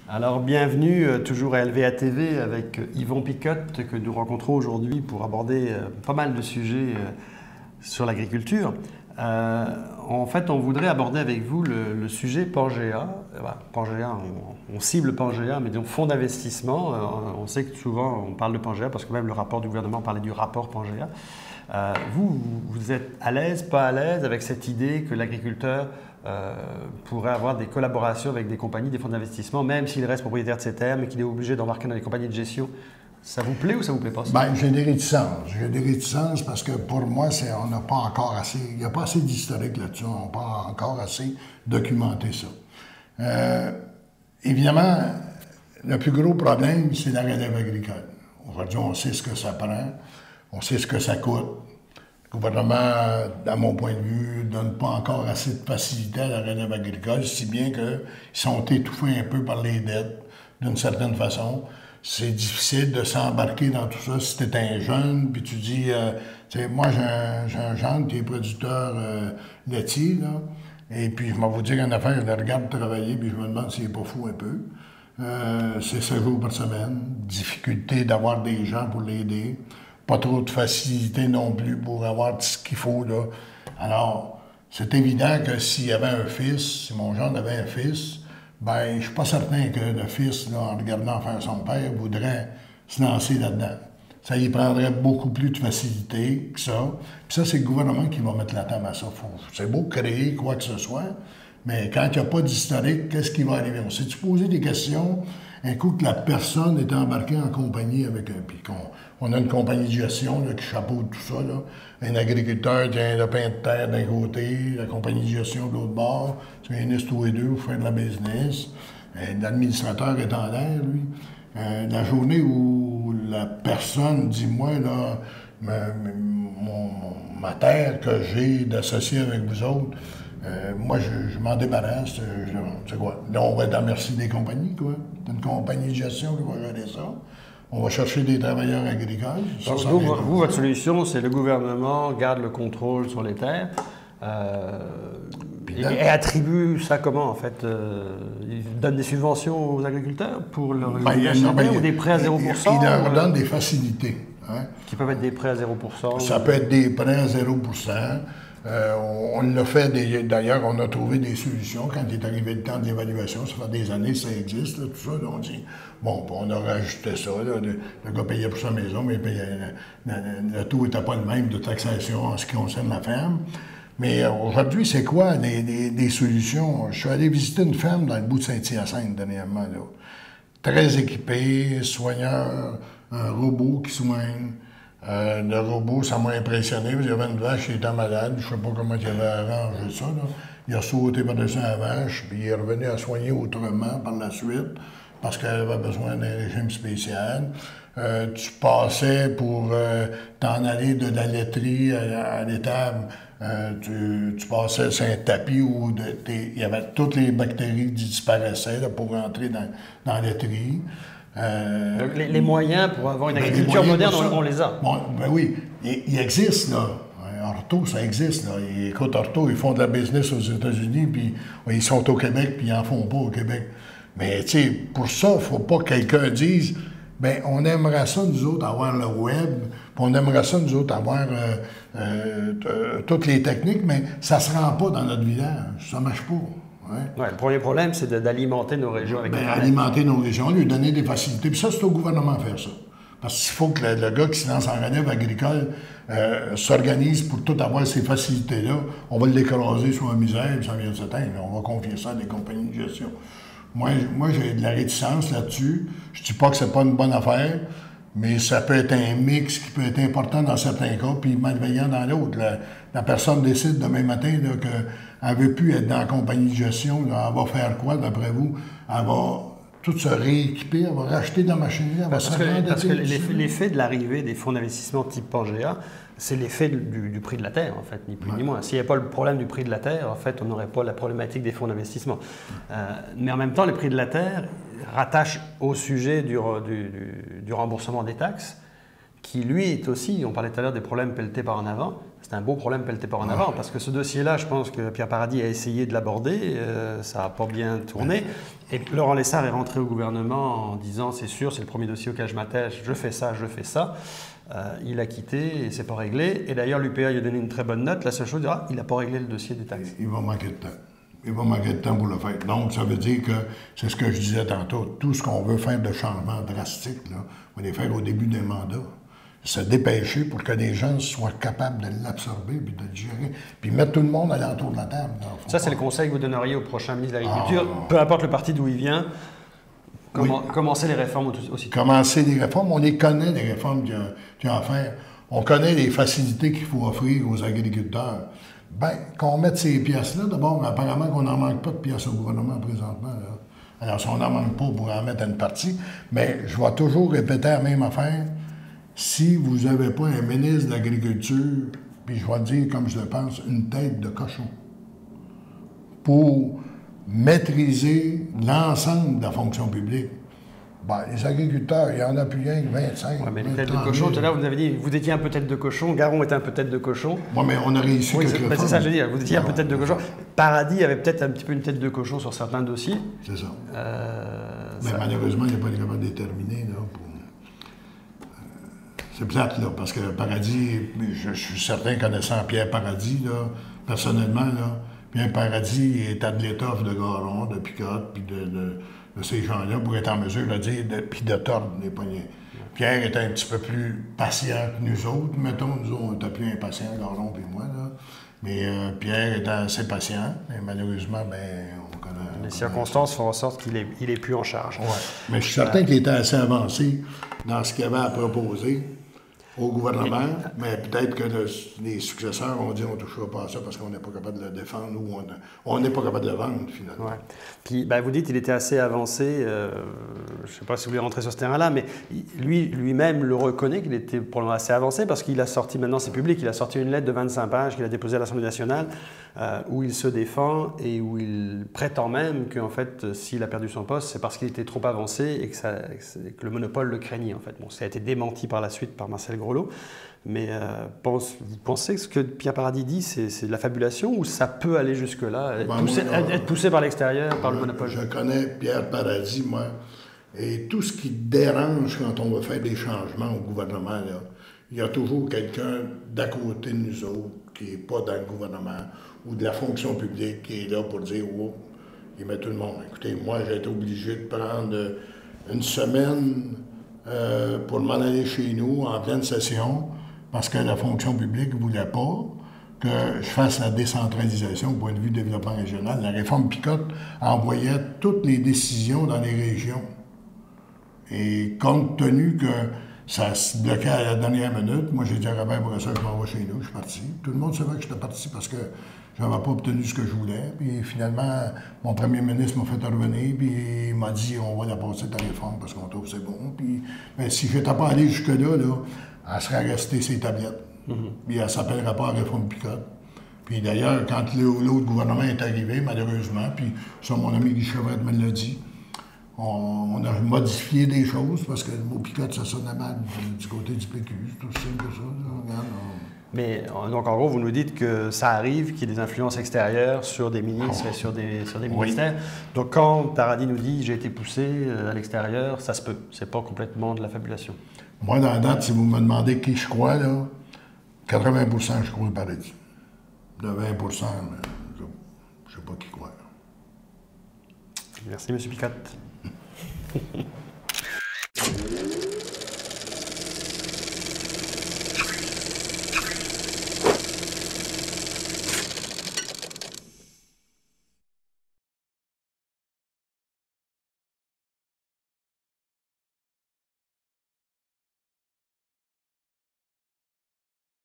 Alors bienvenue toujours à LVA TV avec Yvon Picotte que nous rencontrons aujourd'hui pour aborder pas mal de sujets sur l'agriculture. En fait, on voudrait aborder avec vous le sujet Pangea. Pangea, on cible Pangea, mais donc fonds d'investissement. On sait que souvent on parle de Pangea parce que même le rapport du gouvernement parlait du rapport Pangea. Vous êtes à l'aise, pas à l'aise avec cette idée que l'agriculteur pourrait avoir des collaborations avec des compagnies, des fonds d'investissement, même s'il reste propriétaire de ses terres, mais qu'il est obligé d'embarquer dans les compagnies de gestion. Ça vous plaît ou ça vous plaît pas? Bien, j'ai des réticences. J'ai des réticences parce que pour moi, on n'a pas encore assez... Il n'y a pas assez d'historique là-dessus. On n'a pas encore assez documenté ça. Évidemment, le plus gros problème, c'est la relève agricole. Aujourd'hui, on sait ce que ça prend. On sait ce que ça coûte. Le gouvernement, à mon point de vue, ne donne pas encore assez de facilité à la relève agricole, si bien qu'ils sont étouffés un peu par les dettes, d'une certaine façon. C'est difficile de s'embarquer dans tout ça si tu es un jeune, puis tu dis, moi j'ai un jeune qui est producteur laitier, là, et puis je m'en vous dire une affaire, je le regarde travailler, puis je me demande s'il n'est pas fou un peu. C'est 7 jours par semaine, difficulté d'avoir des gens pour l'aider, pas trop de facilité non plus pour avoir ce qu'il faut, là. Alors, c'est évident que s'il y avait un fils, si mon jeune avait un fils, ben, je ne suis pas certain que le fils, là, en regardant faire son père, voudrait se lancer là-dedans. Ça y prendrait beaucoup plus de facilité que ça. Puis ça, c'est le gouvernement qui va mettre la table à ça. C'est beau créer quoi que ce soit, mais quand il n'y a pas d'historique, qu'est-ce qui va arriver? On s'est-tu posé des questions un coup que la personne est embarquée en compagnie avec un... Puis on a une compagnie de gestion là, qui chapeaute tout ça. Là. Un agriculteur qui a un lopin de terre d'un côté, la compagnie de gestion de l'autre bord. Tu réunissez tous les deux, vous faites de la business. L'administrateur est en l'air, lui. La journée où la personne dit, moi, là, ma terre que j'ai d'associer avec vous autres, moi, je m'en débarrasse. C'est quoi? Là, on va être à merci des compagnies, quoi. C'est une compagnie de gestion qui va gérer ça. On va chercher des travailleurs agricoles. Donc, vous, votre solution, c'est le gouvernement garde le contrôle sur les terres et attribue ça comment, en fait? Il donne des subventions aux agriculteurs pour leur ou des prêts à 0%? Il leur donne des facilités. Hein? Qui peuvent être des prêts à 0%? Ça peut être des prêts à 0%. On l'a fait, d'ailleurs, on a trouvé des solutions quand il est arrivé le temps de l'évaluation. Ça fait des années que ça existe, là, tout ça. Là, on dit, bon, on a rajouté ça. Là, le gars payait pour sa maison, mais le taux n'était pas le même de taxation en ce qui concerne la ferme. Mais aujourd'hui, c'est quoi des solutions? Je suis allé visiter une ferme dans le bout de Saint-Hyacinthe dernièrement. Là. Très équipé, soigneur, un robot qui soigne. Le robot, ça m'a impressionné. Il y avait une vache qui était malade. Je ne sais pas comment il avait arrangé ça. Là. Il a sauté par-dessus la vache, puis il est revenu à soigner autrement par la suite, parce qu'elle avait besoin d'un régime spécial. Tu passais pour t'en aller de la laiterie à l'étable. Tu passais sur un tapis où il y avait toutes les bactéries qui disparaissaient là, pour rentrer dans la laiterie. Donc les moyens pour avoir une agriculture moderne, on les a. Bon, ben oui, il existe, là. Orto, ça existe, là. Écoute, Orto, ils font de la business aux États-Unis, puis ils sont au Québec, puis ils n'en font pas au Québec. Mais, tu sais, pour ça, il ne faut pas que quelqu'un dise, bien, on aimerait ça, nous autres, avoir le web, puis on aimerait ça, nous autres, avoir toutes les techniques, mais ça ne se rend pas dans notre village. Ça ne marche pas. Ouais, le premier problème, c'est d'alimenter nos régions avec alimenter nos régions, lui donner des facilités. Puis ça, c'est au gouvernement de faire ça. Parce qu'il faut que le gars qui se lance en relève agricole s'organise pour tout avoir ces facilités-là. On va l'écraser sur la misère, puis ça vient de s'éteindre. On va confier ça à des compagnies de gestion. Moi j'ai de la réticence là-dessus. Je dis pas que c'est pas une bonne affaire, mais ça peut être un mix qui peut être important dans certains cas, puis malveillant dans l'autre. La personne décide demain matin qu'elle ne veut plus être dans la compagnie de gestion. Là, elle va faire quoi, d'après vous? Elle va tout se rééquiper, elle va racheter de la machinerie, elle va s'agrandir. Parce que l'effet de l'arrivée des fonds d'investissement type Pangea, c'est l'effet du prix de la terre, en fait, ni plus ni moins. S'il n'y a pas le problème du prix de la terre, en fait, on n'aurait pas la problématique des fonds d'investissement. Mais en même temps, le prix de la terre rattache au sujet du remboursement des taxes, qui lui est aussi, on parlait tout à l'heure des problèmes pelletés par en avant, c'est un beau problème pelleté par en avant, parce que ce dossier-là, je pense que Pierre Paradis a essayé de l'aborder, ça n'a pas bien tourné. Et Laurent Lessard est rentré au gouvernement en disant, c'est sûr, c'est le premier dossier auquel je m'attache, je fais ça, je fais ça. Il a quitté et c'est pas réglé. Et d'ailleurs, l'UPA lui a donné une très bonne note. La seule chose, il n'a pas réglé le dossier des taxes. Il va manquer de temps. Il va manquer de temps pour le faire. Donc, ça veut dire que, c'est ce que je disais tantôt, tout ce qu'on veut faire de changements drastiques, là, on va les faire au début d'un mandat. Se dépêcher pour que les gens soient capables de l'absorber puis de le gérer. Puis mettre tout le monde alentour de la table. Ça, c'est le conseil que vous donneriez au prochain ministre de l'Agriculture, peu importe le parti d'où il vient. Commencer les réformes aussi. Commencer les réformes. On les connaît, les réformes qu'il y a à faire. On connaît les facilités qu'il faut offrir aux agriculteurs. Bien, qu'on mette ces pièces-là, d'abord, apparemment qu'on n'en manque pas de pièces au gouvernement présentement. Là. Alors, si on n'en manque pas, on pourrait en mettre une partie. Mais je vais toujours répéter la même affaire. Si vous n'avez pas un ministre de l'Agriculture, puis je vais dire, comme je le pense, une tête de cochon, pour maîtriser l'ensemble de la fonction publique, ben, les agriculteurs, il y en a plus rien que 25. Oui, mais les têtes de cochon, tout à l'heure, vous avez dit, vous étiez un peu tête de cochon, Garon était un peu tête de cochon. Oui, mais on a réussi oui, quelques fois. C'est ça, je veux dire, vous étiez un peu tête de cochon. Paradis avait peut-être un petit peu une tête de cochon sur certains dossiers. C'est ça. Mais malheureusement, il n'est pas capable de déterminer, là, pour... C'est plate, là, parce que Paradis, je suis certain, connaissant Pierre Paradis, là, personnellement, là, Pierre Paradis est à de l'étoffe de Garon, de Picotte, puis de ces gens-là, pour être en mesure de dire, puis de tordre les poignets. Pierre était un petit peu plus patient que nous autres. Mettons, nous autres, on était plus impatients, Garon et moi, là. Mais Pierre était assez patient, mais malheureusement, ben, on connaît... Les circonstances font en sorte qu'il est plus en charge. Oui, mais je suis certain qu'il était assez avancé dans ce qu'il avait à proposer au gouvernement, mais peut-être que les successeurs ont dit on ne touchera pas à ça parce qu'on n'est pas capable de le défendre ou on n'est pas capable de le vendre, finalement. Ouais. Puis, ben, vous dites qu'il était assez avancé, je ne sais pas si vous voulez rentrer sur ce terrain-là, mais lui-même le reconnaît qu'il était probablement assez avancé parce qu'il a sorti, maintenant c'est public, il a sorti une lettre de 25 pages qu'il a déposée à l'Assemblée nationale où il se défend et où il prétend même qu'en fait, s'il a perdu son poste, c'est parce qu'il était trop avancé et que le monopole le craignait, en fait. Bon, ça a été démenti par la suite par Marcel Groslo, mais vous pensez que ce que Pierre Paradis dit, c'est de la fabulation ou ça peut aller jusque-là, être poussé par l'extérieur, par le monopole? Je connais Pierre Paradis, moi, et tout ce qui dérange quand on va faire des changements au gouvernement, là, il y a toujours quelqu'un d'à côté de nous autres qui n'est pas dans le gouvernement ou de la fonction publique qui est là pour dire « Oh, il met tout le monde. » Écoutez, moi, j'ai été obligé de prendre une semaine pour m'en aller chez nous en pleine session parce que la fonction publique ne voulait pas que je fasse la décentralisation au point de vue du développement régional. La réforme Picotte envoyait toutes les décisions dans les régions. Et compte tenu que ça se bloquait à la dernière minute, moi j'ai dit à Robert Bourassa, je m'en vais chez nous, je suis parti. Tout le monde savait que j'étais parti parce que je n'avais pas obtenu ce que je voulais. Puis finalement, mon premier ministre m'a fait revenir, puis il m'a dit on va la passer ta réforme parce qu'on trouve que c'est bon. Puis ben, si je n'étais pas allé jusque-là, là, elle serait restée ses tablettes. Puis elle ne s'appellerait pas réforme Picotte. Puis d'ailleurs, quand l'autre gouvernement est arrivé, malheureusement, puis ça, mon ami Guy Chevrette me l'a dit, on a modifié des choses parce que le mot Picotte, ça sonnait mal du côté du PQ. C'est tout simple que ça. Mais donc, en gros, vous nous dites que ça arrive qu'il y ait des influences extérieures sur des ministres et sur des ministères. Donc, quand Paradis nous dit « j'ai été poussé à l'extérieur », ça se peut. C'est pas complètement de la fabulation. Moi, dans la date, si vous me demandez qui je crois, là, 80% je crois le Paradis. De 20%, je ne sais pas qui croire. Merci, M. Picotte.